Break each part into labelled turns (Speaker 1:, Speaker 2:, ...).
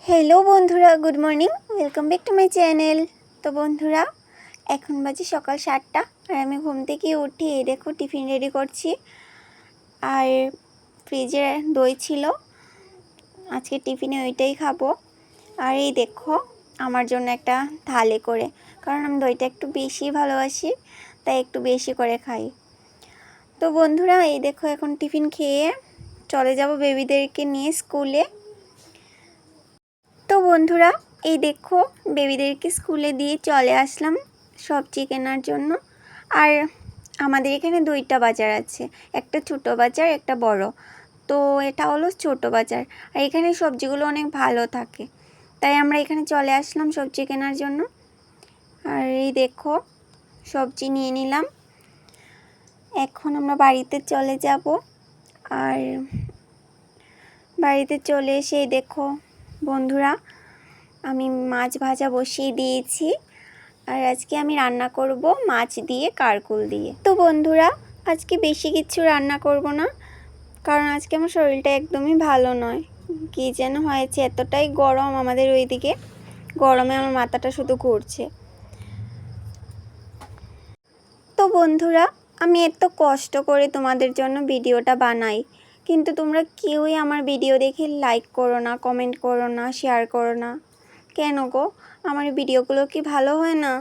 Speaker 1: Hello बंधुरा good morning welcome back to my channel. तो बंधुरा এখন বাজে সকাল 7টা আর আমি ঘুম থেকে উঠি এই দেখো টিফিন রেডি করছি। আর ফ্রিজে দই ছিল, আজকে টিফিনে ওইটাই খাবো। আর এই দেখো আমার জন্য একটা থালে করে, কারণ আমি দইটা একটু বেশি ভালোবাসি তাই একটু বেশি করে খাই। তো বন্ধুরা এই দেখো এখন টিফিন খেয়ে চলে যাব বেবিদেরকে নিয়ে স্কুলে। তো বন্ধুরা এই দেখো বেবিদেরকে স্কুলে দিয়ে চলে আসলাম সবজি কেনার জন্য। আর আমাদের এখানে দুইটা বাজার আছে, একটা ছোট বাজার একটা বড়। তো এটা হলো ছোট বাজার, আর এখানে সবজিগুলো অনেক ভালো থাকে, তাই আমরা এখানে চলে আসলাম সবজি কেনার জন্য। আর এই দেখো সবজি নিয়ে নিলাম, এখন আমরা বাড়িতে চলে যাব। আর বাড়িতে চলে এসে দেখো বন্ধুরা আমি মাছ ভাজা বসিয়ে দিয়েছি। আর আজকে আমি রান্না করব মাছ দিয়ে কারকুল দিয়ে। তো বন্ধুরা আজকে বেশি কিছু রান্না করব না, কারণ আজকে আমার শরীরটা একদমই ভালো নয়, কি যেন হয়েছে, এতটাই গরম আমাদের ওইদিকে, গরমে আমার মাথাটা শুধু ঘুরছে। তো বন্ধুরা আমি এত কষ্ট করে তোমাদের জন্য ভিডিওটা বানাই, কিন্তু তোমরা কেউই আমার ভিডিও দেখে লাইক করো না, কমেন্ট করো না, শেয়ার করো না। কেন গো, আমার ভিডিওগুলো কি ভালো হয় না?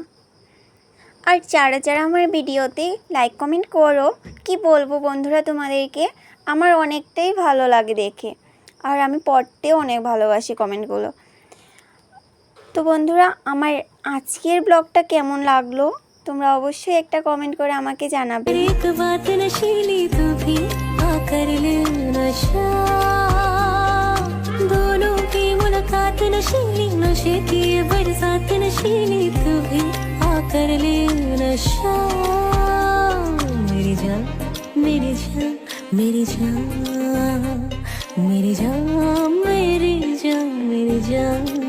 Speaker 1: আর যারা যারা আমার ভিডিওতে লাইক কমেন্ট করো, কি বলবো বন্ধুরা তোমাদেরকে, আমার অনেকটাই ভালো লাগে দেখে, আর আমি পড়তেও অনেক ভালোবাসি কমেন্টগুলো। তো বন্ধুরা আমার আজকের ব্লগটা কেমন লাগলো তোমরা অবশ্যই একটা কমেন্ট করে আমাকে জানাবে।
Speaker 2: कर ले नशा मेरी जान मेरी जान मेरी जान मेरी जान मेरी जान मेरी जान।